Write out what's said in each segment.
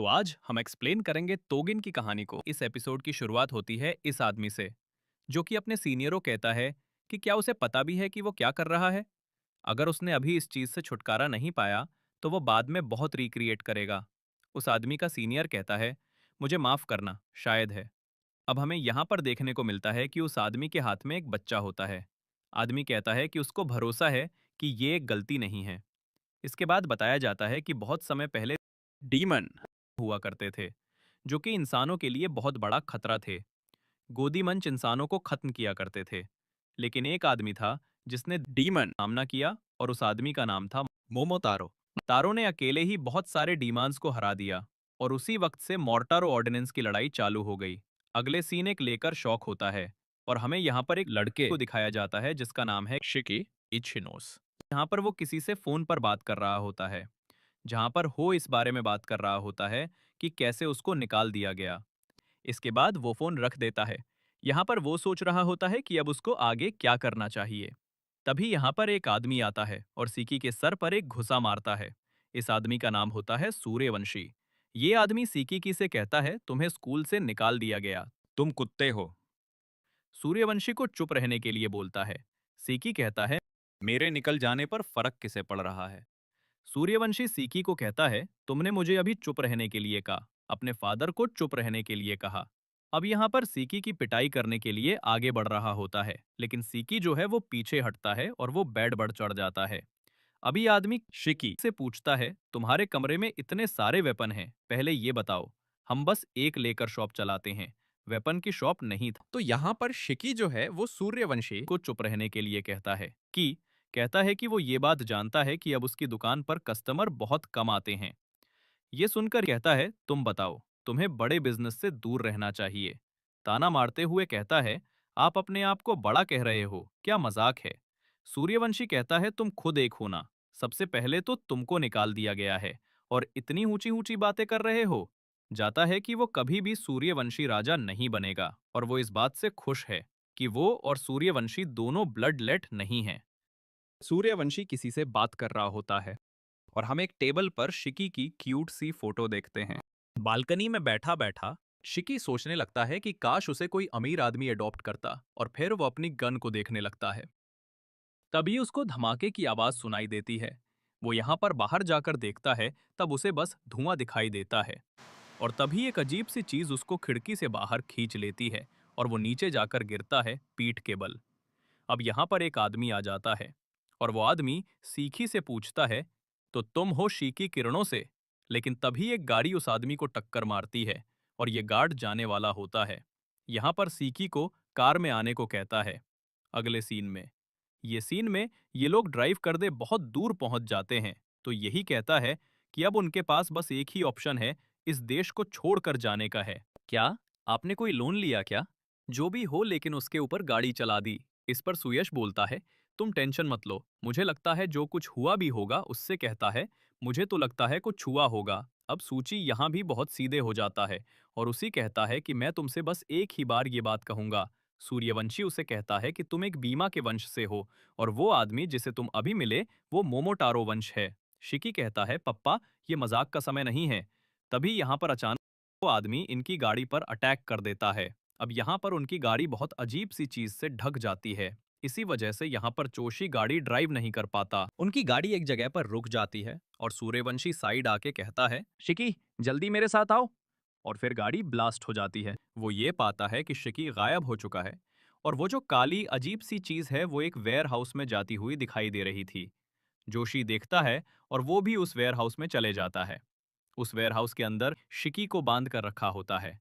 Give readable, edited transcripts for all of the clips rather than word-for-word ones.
तो आज हम एक्सप्लेन करेंगे तोगिन की कहानी को। इस एपिसोड की शुरुआत होती है इस आदमी से, जो कि अपने सीनियरों कहता है कि क्या उसे पता भी है कि वो क्या कर रहा है। अगर उसने अभी इस चीज से छुटकारा नहीं पाया तो वो बाद में बहुत रिक्रिएट करेगा। उस आदमी का सीनियर कहता है, मुझे माफ करना, शायद है। अब हमें यहाँ पर देखने को मिलता है कि उस आदमी के हाथ में एक बच्चा होता है। आदमी कहता है कि उसको भरोसा है कि ये एक गलती नहीं है। इसके बाद बताया जाता है कि बहुत समय पहले डीमन हुआ करते थे, जो कि इंसानों के लिए बहुत बड़ा खतरा थे। गोदी मंच इंसानों को खत्म किया करते थे। लेकिन एक आदमी था जिसने डीमन सामना किया, और उस आदमी का नाम था मोमोतारो। तारो ने अकेले ही बहुत सारे डीमांस को हरा दिया, और उसी वक्त से मोर्टारो ऑर्डिनेंस की लड़ाई चालू हो गई। अगले सीन एक लेकर शौक होता है, और हमें यहाँ पर एक लड़के को दिखाया जाता है जिसका नाम है शिकी इचिनोस। यहाँ पर वो किसी से फोन पर बात कर रहा होता है, जहाँ पर हो इस बारे में बात कर रहा होता है कि कैसे उसको निकाल दिया गया। इसके बाद वो फोन रख देता है। यहाँ पर वो सोच रहा होता है कि अब उसको आगे क्या करना चाहिए। तभी यहाँ पर एक आदमी आता है और सीकी के सर पर एक घुसा मारता है। इस आदमी का नाम होता है सूर्यवंशी। ये आदमी सीकी से कहता है, तुम्हें स्कूल से निकाल दिया गया, तुम कुत्ते हो। सूर्यवंशी को चुप रहने के लिए बोलता है। सीकी कहता है, मेरे निकल जाने पर फर्क किसे पड़ रहा है। सूर्यवंशी सीकी को कहता है, तुमने मुझे अभी चुप रहने के लिए कहा, अपने फादर को चुप रहने के लिए कहा। अब यहाँ पर सीकी की पिटाई करने के लिए आगे बढ़ रहा होता है, लेकिन सीकी जो है वो पीछे हटता है और वो बेड बढ़ चढ़ जाता है। अभी आदमी शिकी से पूछता है, तुम्हारे कमरे में इतने सारे वेपन हैं, पहले ये बताओ। हम बस एक लेकर शॉप चलाते हैं, वेपन की शॉप नहीं था। तो यहाँ पर शिकी जो है वो सूर्यवंशी को चुप रहने के लिए कहता है कि वो ये बात जानता है कि अब उसकी दुकान पर कस्टमर बहुत कम आते हैं। ये सुनकर कहता है, तुम बताओ, तुम्हें बड़े बिजनेस से दूर रहना चाहिए। ताना मारते हुए कहता है, आप अपने आप को बड़ा कह रहे हो, क्या मजाक है। सूर्यवंशी कहता है, तुम खुद एक हो ना, सबसे पहले तो तुमको निकाल दिया गया है, और इतनी ऊंची ऊंची बातें कर रहे हो। जाता है कि वो कभी भी सूर्यवंशी राजा नहीं बनेगा, और वो इस बात से खुश है कि वो और सूर्यवंशी दोनों ब्लड लेट नहीं हैं। सूर्यवंशी किसी से बात कर रहा होता है, और हम एक टेबल पर शिकी की क्यूट सी फोटो देखते हैं। बालकनी में बैठा बैठा शिकी सोचने लगता है कि काश उसे कोई अमीर आदमी अडॉप्ट करता, और फिर वो अपनी गन को देखने लगता है। तभी उसको धमाके की आवाज सुनाई देती है। वो यहाँ पर बाहर जाकर देखता है, तब उसे बस धुआं दिखाई देता है। और तभी एक अजीब सी चीज उसको खिड़की से बाहर खींच लेती है, और वो नीचे जाकर गिरता है पीठ के बल। अब यहाँ पर एक आदमी आ जाता है, और वो आदमी सीखी से पूछता है, तो तुम हो शीकी किरणों से। लेकिन तभी एक गाड़ी उस आदमी को टक्कर मारती है, और ये गार्ड जाने वाला होता है। यहाँ पर सीखी को कार में आने को कहता है। अगले सीन में ये लोग ड्राइव कर दे बहुत दूर पहुंच जाते हैं, तो यही कहता है कि अब उनके पास बस एक ही ऑप्शन है, इस देश को छोड़कर जाने का है। क्या आपने कोई लोन लिया क्या? जो भी हो, लेकिन उसके ऊपर गाड़ी चला दी। इस पर सुयश बोलता है, तुम टेंशन मत लो, मुझे लगता है जो कुछ हुआ भी होगा उससे। कहता है, मुझे तो लगता है कुछ हुआ होगा। अब सूची यहाँ भी बहुत सीधे हो जाता है, और उसी कहता है कि मैं तुमसे बस एक ही बार ये बात कहूंगा। सूर्यवंशी उसे कहता है कि तुम एक बीमा के वंश से हो, और वो आदमी जिसे तुम अभी मिले वो मोमोटारो वंश है। शिकी कहता है, पप्पा, ये मजाक का समय नहीं है। तभी यहाँ पर अचानक वो आदमी इनकी गाड़ी पर अटैक कर देता है। अब यहाँ पर उनकी गाड़ी बहुत अजीब सी चीज से ढक जाती है। इसी वजह से यहाँ पर जोशी गाड़ी ड्राइव नहीं कर पाता। उनकी गाड़ी एक जगह पर रुक जाती है, और सूर्यवंशी साइड आके कहता है, शिकी, जल्दी मेरे साथ आओ। और फिर गाड़ी ब्लास्ट हो जाती है। वो ये पाता है कि शिकी गायब हो चुका है, और वो जो काली अजीब सी चीज है वो एक वेयर हाउस में जाती हुई दिखाई दे रही थी। जोशी देखता है, और वो भी उस वेयर हाउस में चले जाता है। उस वेयर हाउस के अंदर शिकी को बांध कर रखा होता है।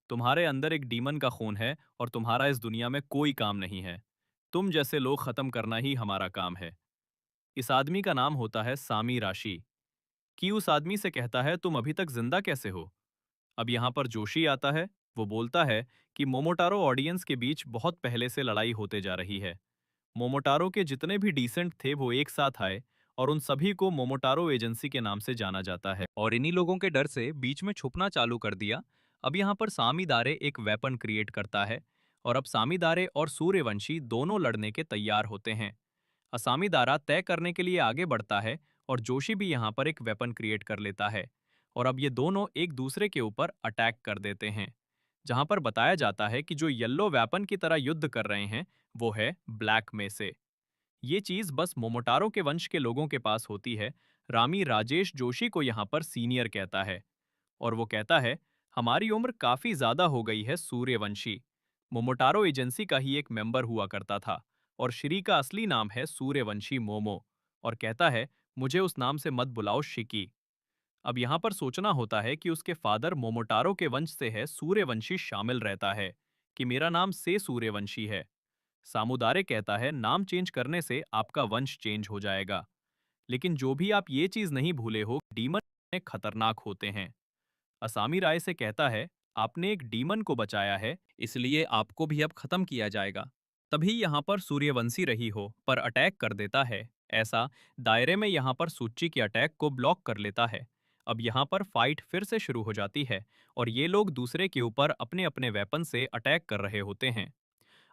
तुम्हारे अंदर एक डीमन का खून है, और तुम्हारा इस दुनिया में कोई काम नहीं है। तुम जैसे लोग खत्म करना ही हमारा काम है। इस आदमी का नाम होता है सामी राशि। कि उस आदमी से कहता है, तुम अभी तक जिंदा कैसे हो? अब यहाँ पर जोशी आता है। वो बोलता है कि मोमोटारो ऑडियंस के बीच बहुत पहले से लड़ाई होते जा रही है। मोमोटारो के जितने भी डिसेंट थे वो एक साथ आए, और उन सभी को मोमोटारो एजेंसी के नाम से जाना जाता है, और इन्हीं लोगों के डर से बीच में छुपना चालू कर दिया। अब यहाँ पर सामीदारे एक वेपन क्रिएट करता है, और अब सामीदारे और सूर्यवंशी दोनों लड़ने के तैयार होते हैं। असामीदारा तय करने के लिए आगे बढ़ता है, और जोशी भी यहाँ पर एक वेपन क्रिएट कर लेता है, और अब ये दोनों एक दूसरे के ऊपर अटैक कर देते हैं। जहां पर बताया जाता है कि जो येलो वेपन की तरह युद्ध कर रहे हैं वो है ब्लैक में से। ये चीज बस मोमोटारो के वंश के लोगों के पास होती है। रामी राजेश जोशी को यहाँ पर सीनियर कहता है और वो कहता है, हमारी उम्र काफी ज्यादा हो गई है सूर्यवंशी। मोमोटारो एजेंसी का ही एक मेंबर हुआ करता था और श्री का असली नाम है सूर्यवंशी मोमो। और कहता है, मुझे उस नाम से मत बुलाओ शिकी। अब यहाँ पर सोचना होता है कि उसके फादर मोमोटारो के वंश से है सूर्यवंशी शामिल रहता है कि मेरा नाम से सूर्यवंशी है। सामुदारे कहता है, नाम चेंज करने से आपका वंश चेंज हो जाएगा। लेकिन जो भी आप ये चीज नहीं भूले हो, डीमन खतरनाक होते हैं। असामी राय से कहता है, आपने एक डीमन को बचाया है, इसलिए आपको भी अब खत्म किया जाएगा। तभी यहाँ पर सूर्यवंशी रही हो पर अटैक कर देता है। ऐसा दायरे में यहाँ पर सुच्ची के अटैक को ब्लॉक कर लेता है। अब यहाँ पर फाइट फिर से शुरू हो जाती है और ये लोग दूसरे के ऊपर अपने अपने वेपन से अटैक कर रहे होते हैं।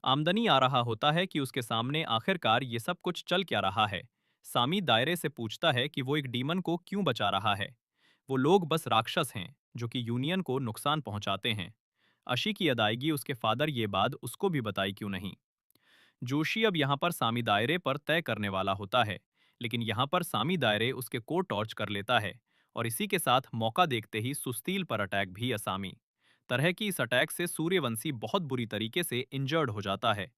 आमदनी आ रहा होता है कि उसके सामने आखिरकार ये सब कुछ चल क्या रहा है। सामी दायरे से पूछता है कि वो एक डीमन को क्यों बचा रहा है। वो लोग बस राक्षस हैं जो कि यूनियन को नुकसान पहुंचाते हैं। अशी की अदायगी उसके फादर ये बात उसको भी बताई क्यों नहीं। जोशी अब यहाँ पर सामी दायरे पर तय करने वाला होता है, लेकिन यहाँ पर सामी दायरे उसके को टॉर्च कर लेता है और इसी के साथ मौका देखते ही सुस्तील पर अटैक भी असामी तरह की इस अटैक से सूर्यवंशी बहुत बुरी तरीके से इंजर्ड हो जाता है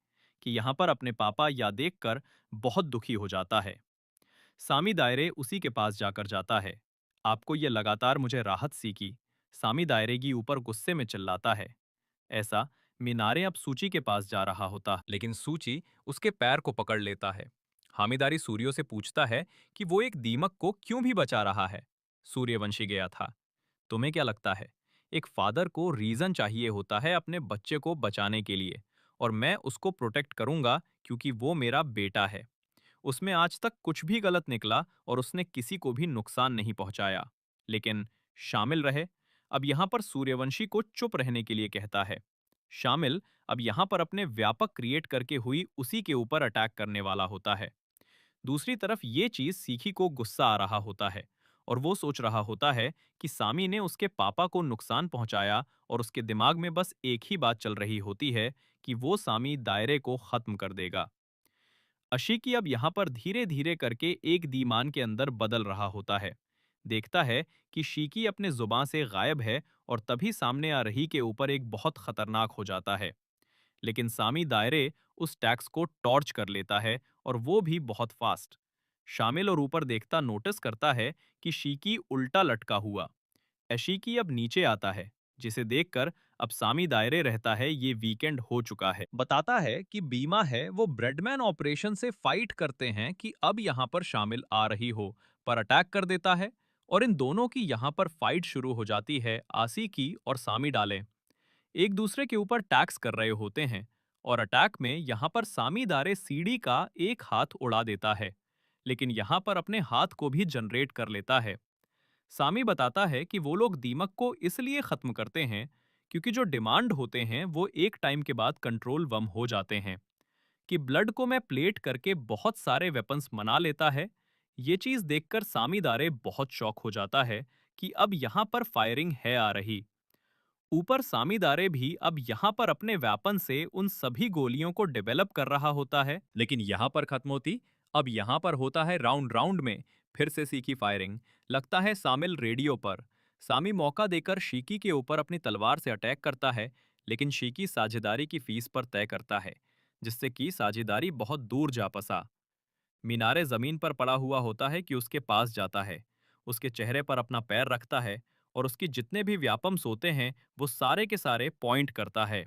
कि यहाँ पर अपने पापा या देखकर बहुत दुखी हो जाता है। सामी दायरे उसी के पास जाकर जाता है। आपको ये लगातार मुझे राहत सी की। सामी दायरे की ऊपर गुस्से में चिल्लाता है। ऐसा मीनारे अब सूची के पास जा रहा होता, लेकिन सूची उसके पैर को पकड़ लेता है। हामिदारी सूर्यो से पूछता है कि वो एक दीमक को क्यों भी बचा रहा है। सूर्यवंशी गया था। तुम्हें क्या लगता है? एक फादर को रीजन चाहिए होता है अपने बच्चे को बचाने के लिए, और मैं उसको प्रोटेक्ट करूंगा क्योंकि वो मेरा बेटा है। उसमें आज तक कुछ भी गलत निकला और उसने किसी को भी नुकसान नहीं पहुंचाया। लेकिन शामिल रहे अब यहाँ पर सूर्यवंशी को चुप रहने के लिए कहता है। शामिल अब यहाँ पर अपने व्यापक क्रिएट करके हुई उसी के ऊपर अटैक करने वाला होता है। दूसरी तरफ ये चीज सीखी को गुस्सा आ रहा होता है और वो सोच रहा होता है कि सामी ने उसके पापा को नुकसान पहुंचाया और उसके दिमाग में बस एक ही बात चल रही होती है कि वो सामी दायरे को खत्म कर देगा। अशीकी अब यहाँ पर धीरे धीरे करके एक दीमान के अंदर बदल रहा होता है। देखता है कि शीकी अपने जुबान से गायब है और तभी सामने आ रही के ऊपर एक बहुत खतरनाक हो जाता है। लेकिन सामी दायरे उस टैक्स को टॉर्च कर लेता है और वो भी बहुत फास्ट। शामिल और ऊपर देखता नोटिस करता है कि शीकी उल्टा लटका हुआ। एशीकी अब नीचे आता है, जिसे देखकर अब सामी दायरे रहता है ये वीकेंड हो चुका है। बताता है कि बीमा है वो ब्रेडमैन ऑपरेशन से फाइट करते हैं कि अब यहाँ पर शामिल आ रही हो, पर अटैक कर देता है और इन दोनों की यहाँ पर फाइट शुरू हो जाती है। आसी की और सामी डालें एक दूसरे के ऊपर टैक्स कर रहे होते हैं और अटैक में यहाँ पर सामीदारे सीढ़ी का एक हाथ उड़ा देता है, लेकिन यहाँ पर अपने हाथ को भी जनरेट कर लेता है। सामी बताता है कि वो लोग दीमक को इसलिए खत्म करते हैं क्योंकि जो डिमांड होते हैं वो एक टाइम के बाद कंट्रोल वम हो जाते हैं। कि ब्लड को मैं प्लेट करके बहुत सारे वेपन्स बना लेता है। ये चीज देखकर सामीदारे बहुत शॉक हो जाता है कि अब यहाँ पर फायरिंग है आ रही। ऊपर सामीदारे भी अब यहाँ पर अपने वेपन से उन सभी गोलियों को डेवलप कर रहा होता है, लेकिन यहाँ पर खत्म होती। अब यहाँ पर होता है राउंड राउंड में फिर से सीखी फायरिंग। लगता है सामिल रेडियो पर। सामी मौका देकर शीकी के ऊपर अपनी तलवार से अटैक करता है, लेकिन शीकी साझेदारी की फीस पर तय करता है, जिससे कि साझेदारी बहुत दूर जा पसा। मीनारे जमीन पर पड़ा हुआ होता है कि उसके पास जाता है, उसके चेहरे पर अपना पैर रखता है और उसकी जितने भी व्यापम्स होते हैं वो सारे के सारे पॉइंट करता है।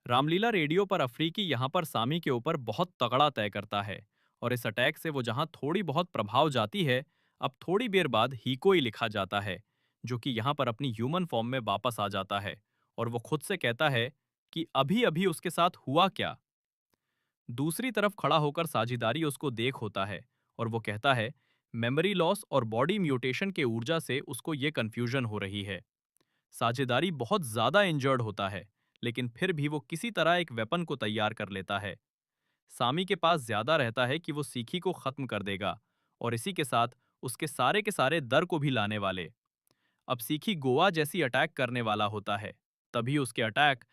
रामलीला रेडियो पर अफ्रीकी यहाँ पर सामी के ऊपर बहुत तगड़ा तय करता है और इस अटैक से वो जहाँ थोड़ी बहुत प्रभाव जाती है, अब थोड़ी देर बाद हीको ही लिखा जाता है, जो कि यहाँ पर अपनी ह्यूमन फॉर्म में वापस आ जाता है और वो खुद से कहता है कि अभी अभी उसके साथ हुआ क्या। दूसरी तरफ खड़ा होकर साझेदारी उसको देख होता है और वो कहता है, मेमोरी लॉस और बॉडी म्यूटेशन के ऊर्जा से उसको ये कंफ्यूजन हो रही है। साझेदारी बहुत ज्यादा इंजर्ड होता है, लेकिन फिर भी वो किसी तरह एक वेपन को तैयार कर लेता है। सामी के पास ज्यादा रहता है कि वो सीखी को खत्म कर देगा और इसी के साथ उसके सारे के सारे दर को भी लाने वाले। अब सीखी गोवा जैसी अटैक करने वाला होता है। तभी उसके अटैक